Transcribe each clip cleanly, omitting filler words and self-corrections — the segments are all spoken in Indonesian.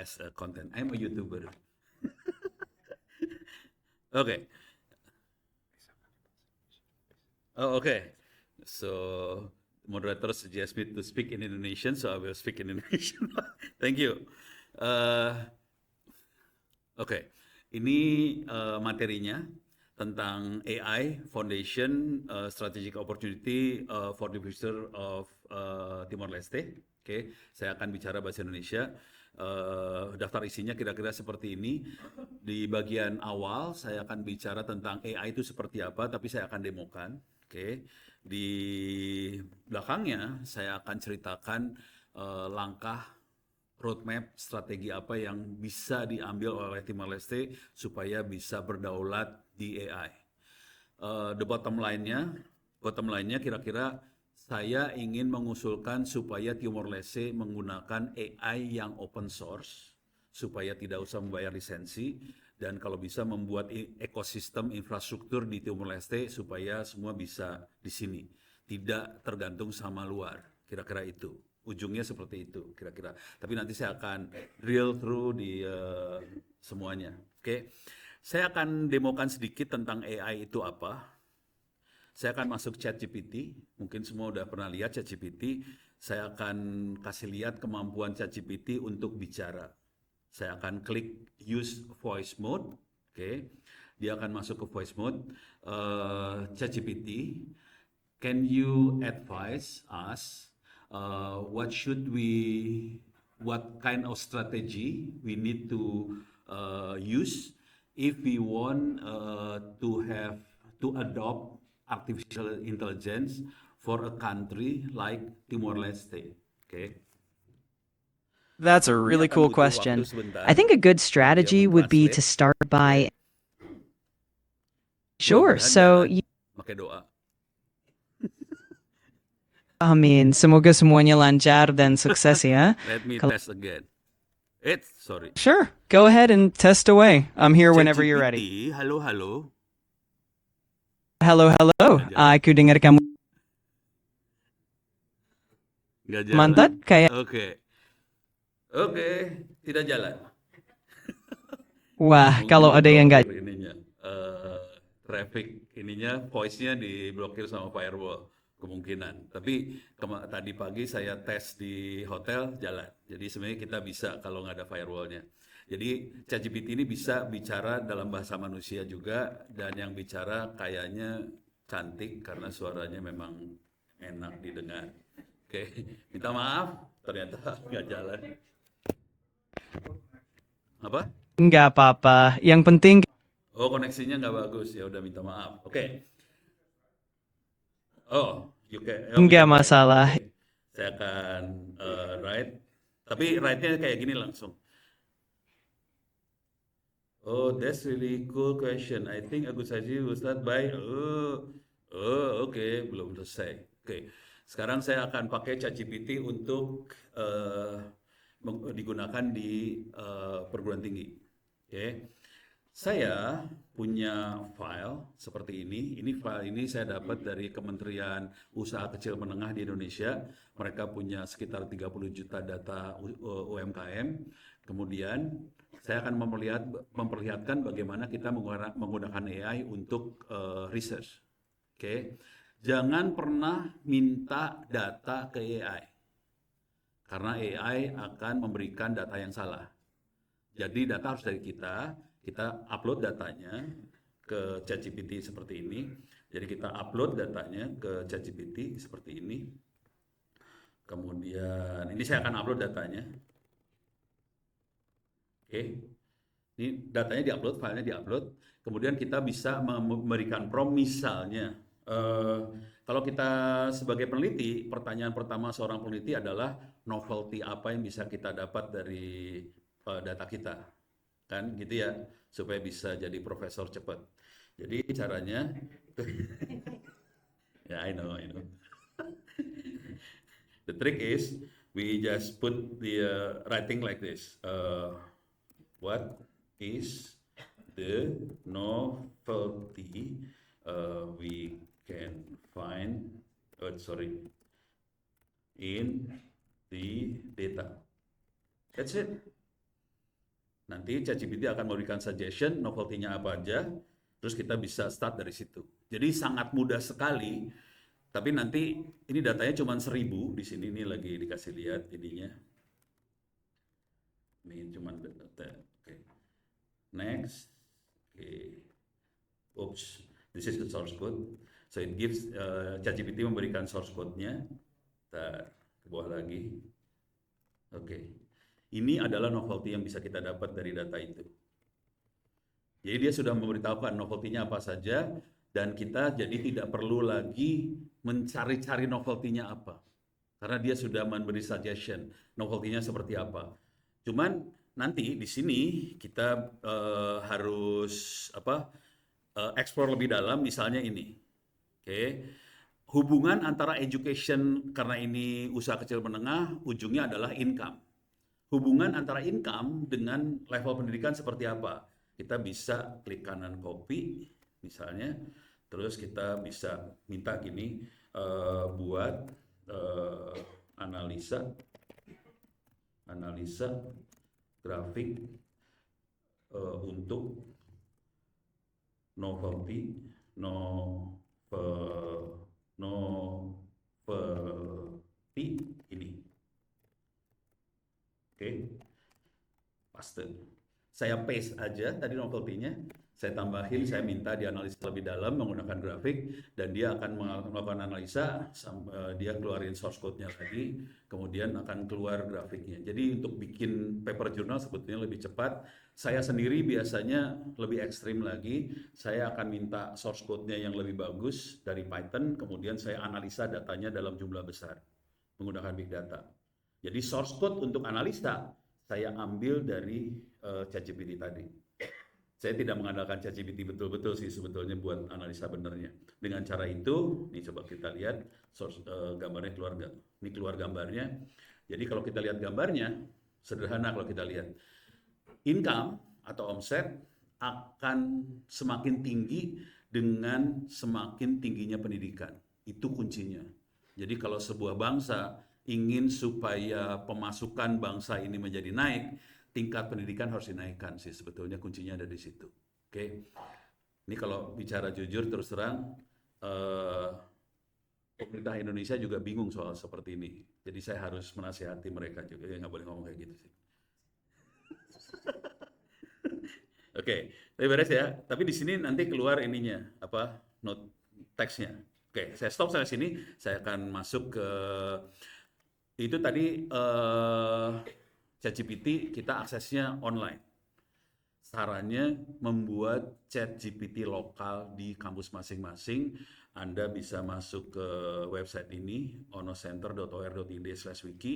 as a content. I'm a YouTuber. Okay. Oh, okay. So moderator suggest me to speak in Indonesian, so I will speak in Indonesian. Thank you. Uh, Oke, ini materinya tentang AI Foundation Strategic Opportunity for the Future of Timor Leste. Oke, saya akan bicara bahasa Indonesia. Daftar isinya kira-kira seperti ini. Di bagian awal saya akan bicara tentang AI itu seperti apa, tapi saya akan demokan. Oke, di belakangnya saya akan ceritakan langkah roadmap strategi apa yang bisa diambil oleh Timor Leste supaya bisa berdaulat di AI. The bottom line-nya kira-kira saya ingin mengusulkan supaya Timor Leste menggunakan AI yang open source supaya tidak usah membayar lisensi dan kalau bisa membuat ekosistem infrastruktur di Timor Leste supaya semua bisa di sini, tidak tergantung sama luar. Kira-kira itu. Ujungnya seperti itu kira-kira. Tapi nanti saya akan drill through di semuanya. Oke. Saya akan demokan sedikit tentang AI itu apa. Saya akan masuk ChatGPT. Mungkin semua udah pernah lihat ChatGPT. Saya akan kasih lihat kemampuan ChatGPT untuk bicara. Saya akan klik use voice mode. Oke. Dia akan masuk ke voice mode. ChatGPT, can you advise us what kind of strategy we need to use if we want to adopt artificial intelligence for a country like Timor Leste. Okay. That's a Ini really akan cool butuh waktu question. sebentar I think a good untuk dia strategy would be to mentranslate. start by. Sure. Mudah-mudahan So, jalan. Pakai doa. amin. Semoga semuanya lancar dan sukses ya. Let me Kalau- test again. Sorry. Sure. Go ahead and test away. I'm here whenever you're ready. ChatGPT, halo. Halo. Nggak jalan. Aku dengar kamu Nggak jalan. mantap kayak. Oke, tidak jalan. Wah, Mungkin kalau ada yang nggak. diblokir ininya, traffic ininya, voice-nya diblokir sama firewall kemungkinan. Tapi tadi pagi saya tes di hotel jalan. Jadi sebenarnya kita bisa kalau nggak ada firewall-nya. Jadi ChatGPT ini bisa bicara dalam bahasa manusia juga dan yang bicara kayaknya cantik karena suaranya memang enak didengar. Oke, minta maaf ternyata nggak jalan. Apa? Nggak apa-apa. Yang penting. Oh, koneksinya nggak bagus. Ya udah minta maaf. Oke. Oh, we Nggak can try. masalah. Oke. Saya akan write. Tapi write-nya kayak gini langsung. Oh, that's really cool question. I think Agus Haji will start by. Oke, belum selesai. Oke. Sekarang saya akan pakai ChatGPT untuk digunakan di perguruan tinggi. Oke. Saya punya file seperti ini. File ini saya dapat dari Kementerian Usaha Kecil Menengah di Indonesia. Mereka punya sekitar 30 juta data UMKM. Kemudian saya akan memperlihatkan bagaimana kita menggunakan AI untuk research. Oke. Jangan pernah minta data ke AI. Karena AI akan memberikan data yang salah. Jadi data harus dari kita upload datanya ke ChatGPT seperti ini. Jadi kita upload datanya ke ChatGPT seperti ini. Kemudian ini saya akan upload datanya. Oke. Ini datanya diupload, filenya diupload. Kemudian kita bisa memberikan prompt misalnya. Kalau kita sebagai peneliti, pertanyaan pertama seorang peneliti adalah novelty apa yang bisa kita dapat dari data kita. Kan gitu ya, supaya bisa jadi profesor cepat. Jadi caranya ya I know. The trick is we just put the writing like this. What is the novelty we can find in the data? That's it. Nanti ChatGPT akan memberikan suggestion novelty-nya apa aja, terus kita bisa start dari situ. Jadi sangat mudah sekali. Tapi nanti ini datanya cuma 1000 di sini, ini lagi dikasih lihat ininya. Ini cuma data. Oke. Next. Oke. Oops. This is the source code. So it gives ChatGPT memberikan source code-nya. Kita ke bawah lagi. Oke. Ini adalah novelty yang bisa kita dapat dari data itu. Jadi dia sudah memberitahukan novelty-nya apa saja, dan kita jadi tidak perlu lagi mencari-cari novelty-nya apa. Karena dia sudah memberi suggestion novelty-nya seperti apa. Cuman nanti di sini kita harus explore lebih dalam, misalnya ini. Oke. Hubungan antara education, karena ini usaha kecil menengah, ujungnya adalah income. Hubungan antara income dengan level pendidikan seperti apa? Kita bisa klik kanan copy, misalnya, terus kita bisa minta gini, buat analisa grafik untuk novelty ini. Oke, paste. Saya paste aja tadi novelty-nya, saya tambahin, saya minta dianalisa lebih dalam menggunakan grafik, dan dia akan melakukan analisa, dia keluarin source code-nya lagi, kemudian akan keluar grafiknya. Jadi untuk bikin paper jurnal sebetulnya lebih cepat. Saya sendiri biasanya lebih ekstrim lagi, saya akan minta source code-nya yang lebih bagus dari Python, kemudian saya analisa datanya dalam jumlah besar menggunakan big data. Jadi source code untuk analisa saya ambil dari ChatGPT tadi. Saya tidak mengandalkan ChatGPT betul-betul sih sebetulnya buat analisa benernya. Dengan cara itu, nih coba kita lihat source gambarnya keluar nggak? Ini keluar gambarnya. Jadi kalau kita lihat gambarnya, sederhana kalau kita lihat. Income atau omset akan semakin tinggi dengan semakin tingginya pendidikan. Itu kuncinya. Jadi kalau sebuah bangsa ingin supaya pemasukan bangsa ini menjadi naik, tingkat pendidikan harus dinaikkan sih sebetulnya, kuncinya ada di situ. Oke. Ini kalau bicara jujur terus terang, pemerintah Indonesia juga bingung soal seperti ini. Jadi saya harus menasihati mereka juga, ya nggak boleh ngomong kayak gitu sih. Oke, tapi beres ya. Tapi di sini nanti keluar ininya, note teksnya. Oke, saya stop sampai sini. Saya akan masuk ke itu tadi, ChatGPT kita aksesnya online. Sarannya membuat ChatGPT lokal di kampus masing-masing. Anda bisa masuk ke website ini, onocenter.or.id/wiki.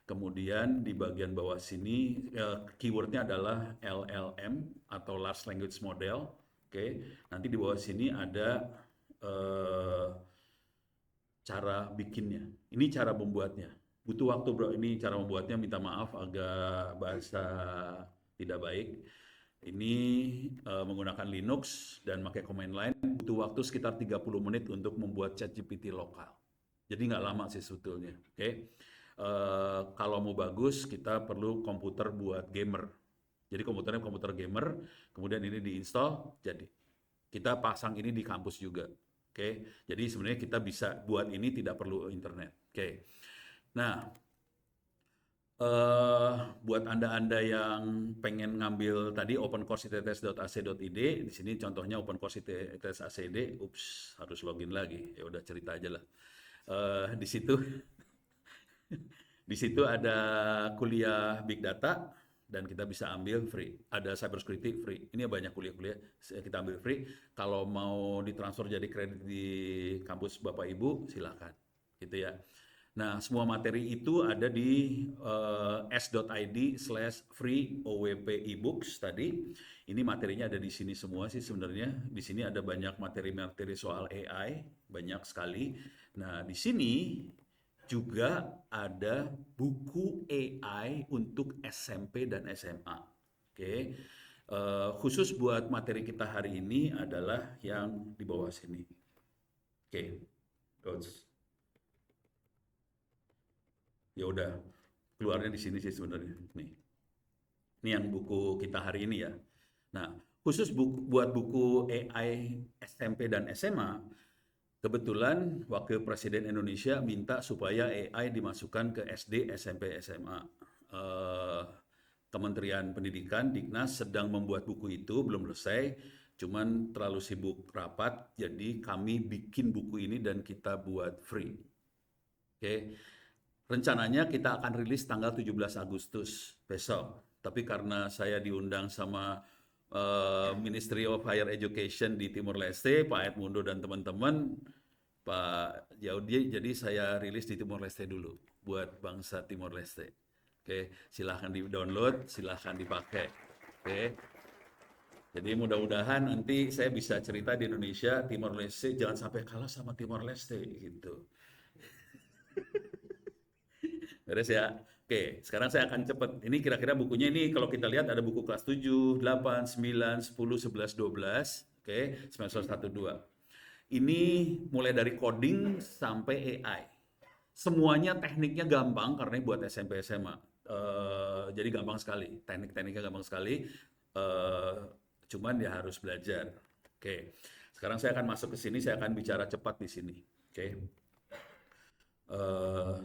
Kemudian di bagian bawah sini keywordnya adalah LLM atau Large Language Model. Oke, nanti di bawah sini ada cara bikinnya. Ini cara membuatnya. Butuh waktu bro, ini cara membuatnya, minta maaf agak bahasa tidak baik. Ini menggunakan Linux dan pakai command line, butuh waktu sekitar 30 menit untuk membuat ChatGPT lokal. Jadi nggak lama sih sebetulnya. Oke. Kalau mau bagus, kita perlu komputer buat gamer. Jadi komputernya komputer gamer, kemudian ini diinstal, jadi kita pasang ini di kampus juga. Oke. Jadi sebenarnya kita bisa buat ini tidak perlu internet. Oke. Nah, buat Anda-Anda yang pengen ngambil tadi opencourse.its.ac.id, di sini contohnya opencourse.its.ac.id, harus login lagi. Ya udah cerita aja lah. Di situ di situ ada kuliah Big Data dan kita bisa ambil free. Ada cybersecurity free. Ini banyak kuliah-kuliah kita ambil free. Kalau mau ditransfer jadi kredit di kampus Bapak Ibu, silakan. Gitu ya. Nah, semua materi itu ada di s.id/free OWP ebooks tadi. Ini materinya ada di sini semua sih sebenarnya. Di sini ada banyak materi-materi soal AI, banyak sekali. Nah, di sini juga ada buku AI untuk SMP dan SMA. Oke. Khusus buat materi kita hari ini adalah yang di bawah sini. Oke. Ya udah, keluarnya di sini sih sebenarnya. Nih. Ini yang buku kita hari ini ya. Nah, khusus buat buku AI SMP dan SMA, kebetulan Wakil Presiden Indonesia minta supaya AI dimasukkan ke SD, SMP, SMA. Kementerian Pendidikan, Dignas sedang membuat buku itu, belum selesai, cuman terlalu sibuk rapat, jadi kami bikin buku ini dan kita buat free. Oke. Rencananya kita akan rilis tanggal 17 Agustus besok. Tapi karena saya diundang sama Ministry of Higher Education di Timor Leste, Pak Edmundo dan teman-teman, Pak Jaudi, jadi saya rilis di Timor Leste dulu buat bangsa Timor Leste. Oke, silahkan di-download, silahkan dipakai. Oke. Jadi mudah-mudahan nanti saya bisa cerita di Indonesia, Timor Leste jangan sampai kalah sama Timor Leste gitu. Beres ya. Oke, sekarang saya akan cepat. Ini kira-kira bukunya ini kalau kita lihat ada buku kelas 7, 8, 9, 10, 11, 12. Oke, semester 1, 2. Ini mulai dari coding sampai AI. Semuanya tekniknya gampang karena buat SMP SMA. Jadi gampang sekali. Teknik-tekniknya gampang sekali. Cuman ya harus belajar. Oke. Sekarang saya akan masuk ke sini, saya akan bicara cepat di sini. Oke.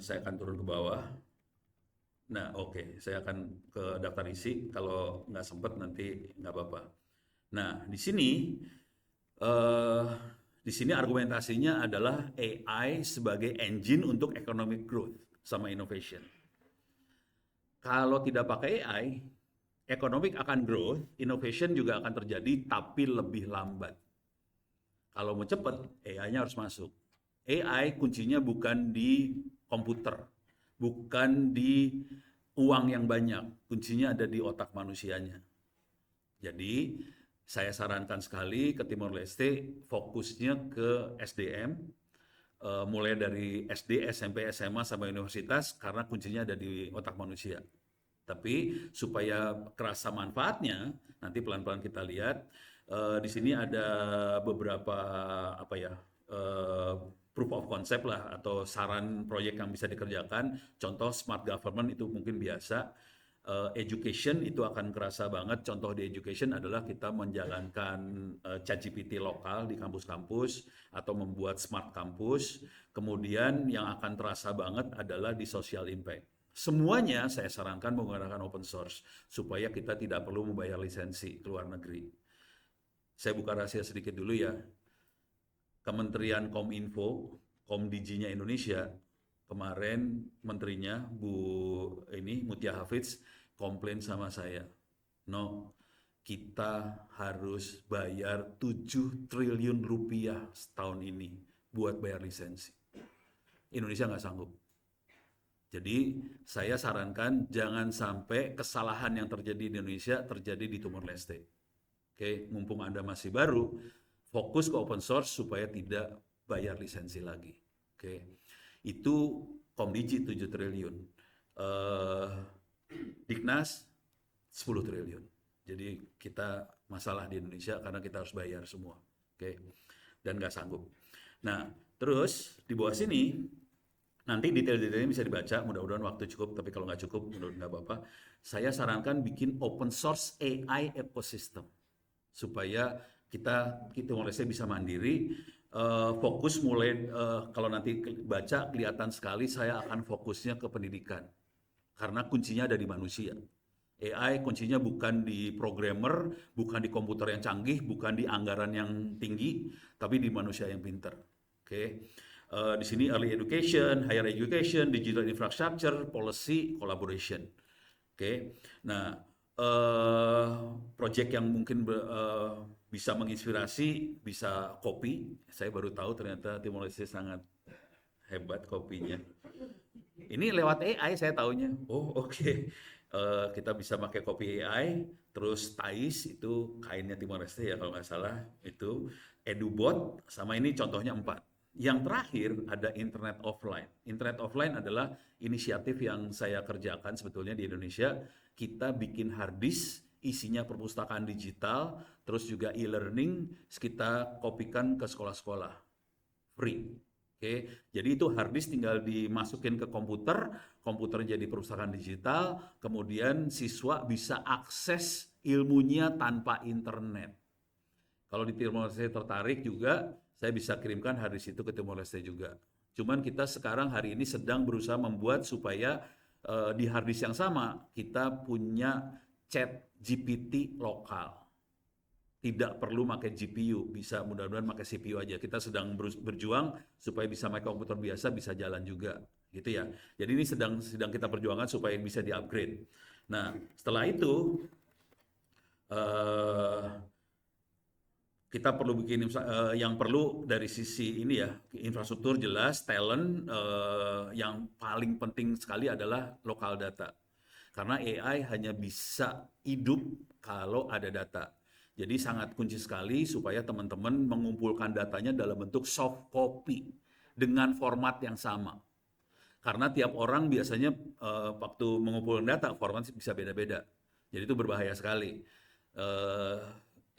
Saya akan turun ke bawah. Nah, oke, saya akan ke daftar isi. Kalau nggak sempat nanti nggak apa-apa. Nah, eh, di sini argumentasinya adalah AI sebagai engine untuk economic growth sama innovation. Kalau tidak pakai AI, economic akan growth, innovation juga akan terjadi, tapi lebih lambat. Kalau mau cepat, AI-nya harus masuk. AI kuncinya bukan di komputer, bukan di uang yang banyak, kuncinya ada di otak manusianya. Jadi saya sarankan sekali ke Timor Leste fokusnya ke SDM, mulai dari SD, SMP, SMA sampai universitas karena kuncinya ada di otak manusia. Tapi supaya kerasa manfaatnya, nanti pelan-pelan kita lihat. Di sini ada beberapa apa ya proof of concept lah atau saran proyek yang bisa dikerjakan. Contoh smart government itu mungkin biasa. Education itu akan kerasa banget. Contoh di education adalah kita menjalankan ChatGPT lokal di kampus-kampus atau membuat smart kampus. Kemudian yang akan terasa banget adalah di social impact. Semuanya saya sarankan menggunakan open source supaya kita tidak perlu membayar lisensi ke luar negeri. Saya buka rahasia sedikit dulu ya. Kementerian Kominfo, Komdiginya Indonesia, kemarin menterinya Mutia Hafidz komplain sama saya. No, kita harus bayar 7 triliun rupiah setahun ini buat bayar lisensi. Indonesia nggak sanggup. Jadi saya sarankan jangan sampai kesalahan yang terjadi di Indonesia terjadi di Timor Leste. Oke, mumpung Anda masih baru, fokus ke open source supaya tidak bayar lisensi lagi. Oke, itu Komdigi 7 triliun, Dignas 10 triliun. Jadi kita masalah di Indonesia karena kita harus bayar semua. Oke, dan nggak sanggup. Nah, terus di bawah sini nanti detail-detailnya bisa dibaca, mudah-mudahan waktu cukup, tapi kalau nggak cukup, menurut nggak apa-apa. Saya sarankan bikin open source AI ecosystem supaya kita Timor Leste bisa mandiri. Fokus mulai kalau nanti baca kelihatan sekali saya akan fokusnya ke pendidikan karena kuncinya ada di manusia. AI kuncinya bukan di programmer, bukan di komputer yang canggih, bukan di anggaran yang tinggi, tapi di manusia yang pintar. Oke. Di sini early education, higher education, digital infrastructure, policy, collaboration. Oke. Nah, project yang mungkin bisa menginspirasi, bisa kopi. Saya baru tahu ternyata Timor Leste sangat hebat kopinya. Ini lewat AI saya taunya. Oh oke. Kita bisa pakai kopi AI. Terus Thais itu kainnya Timor Leste ya kalau nggak salah. Itu EduBot sama ini contohnya 4. Yang terakhir ada internet offline. Internet offline adalah inisiatif yang saya kerjakan sebetulnya di Indonesia. Kita bikin hard disk, isinya perpustakaan digital, terus juga e-learning, kita kopikan ke sekolah-sekolah. Free. Oke, jadi itu hard disk tinggal dimasukin ke komputer, komputer jadi perpustakaan digital, kemudian siswa bisa akses ilmunya tanpa internet. Kalau di Timor Leste tertarik juga, saya bisa kirimkan hard disk itu ke Timor Leste juga. Cuman kita sekarang hari ini sedang berusaha membuat supaya di hard disk yang sama kita punya chat GPT lokal. Tidak perlu pakai GPU, bisa mudah-mudahan pakai CPU aja. Kita sedang berjuang supaya bisa pakai komputer biasa, bisa jalan juga, gitu ya. Jadi ini sedang kita perjuangkan supaya bisa di-upgrade. Nah, setelah itu eh, kita perlu bikin yang perlu dari sisi ini ya, infrastruktur jelas, talent, yang paling penting sekali adalah lokal data. Karena AI hanya bisa hidup kalau ada data. Jadi sangat kunci sekali supaya teman-teman mengumpulkan datanya dalam bentuk soft copy dengan format yang sama. Karena tiap orang biasanya waktu mengumpulkan data format bisa beda-beda. Jadi itu berbahaya sekali. Eh,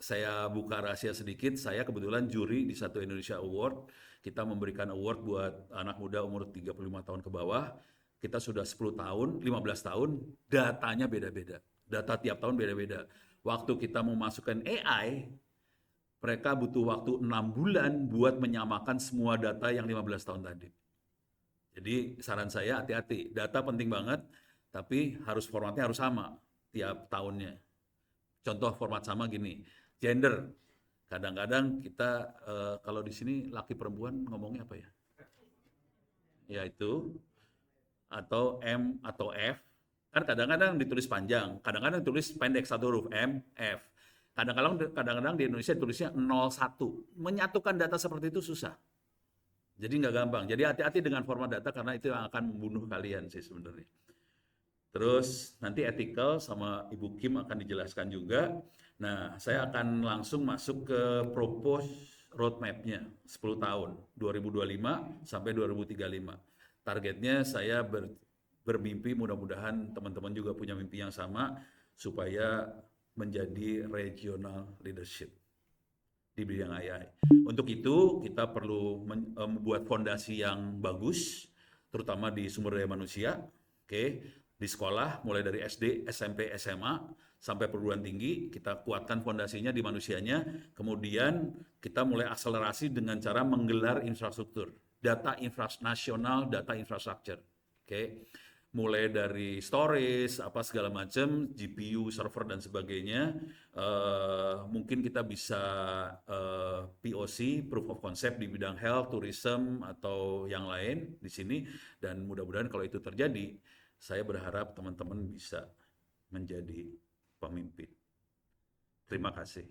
saya buka rahasia sedikit, saya kebetulan juri di Satu Indonesia Award. Kita memberikan award buat anak muda umur 35 tahun ke bawah. Kita sudah 10 tahun, 15 tahun, datanya beda-beda. Data tiap tahun beda-beda. Waktu kita mau masukkan AI, mereka butuh waktu 6 bulan buat menyamakan semua data yang 15 tahun tadi. Jadi saran saya hati-hati, data penting banget, tapi formatnya harus sama tiap tahunnya. Contoh format sama gini, gender. Kadang-kadang kita kalau di sini laki perempuan ngomongnya apa ya? Yaitu atau M atau F. Kan kadang-kadang ditulis panjang, kadang-kadang ditulis pendek satu huruf M, F. Kadang-kadang di Indonesia tulisnya 01. Menyatukan data seperti itu susah. Jadi nggak gampang. Jadi hati-hati dengan format data karena itu yang akan membunuh kalian sih sebenarnya. Terus nanti ethical sama Ibu Kim akan dijelaskan juga. Nah, saya akan langsung masuk ke propose roadmap-nya 10 tahun, 2025 sampai 2035. Targetnya saya bermimpi mudah-mudahan teman-teman juga punya mimpi yang sama supaya menjadi regional leadership di bidang AI. Untuk itu kita perlu membuat fondasi yang bagus, terutama di sumber daya manusia, oke, di sekolah mulai dari SD, SMP, SMA sampai perguruan tinggi kita kuatkan fondasinya di manusianya, kemudian kita mulai akselerasi dengan cara menggelar infrastruktur, data nasional, data infrastructure, oke. Mulai dari storage, apa segala macam, GPU, server dan sebagainya, mungkin kita bisa POC, proof of concept di bidang health, tourism atau yang lain di sini, dan mudah-mudahan kalau itu terjadi, saya berharap teman-teman bisa menjadi pemimpin. Terima kasih.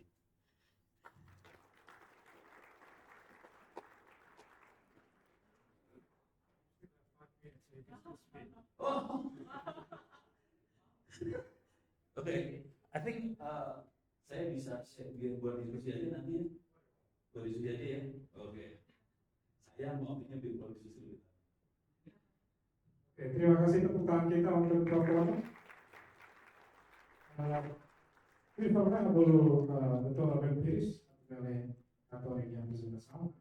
Oke, I think saya bisa buat diskusi aja nanti ya. Buat diskusi aja ya. Oke. Saya mau diskusi dulu. Oke, terima kasih tepuk tangan kita untuk Prof. Rono. Ini Prof. Betul empiris oleh atau yang bersama-sama.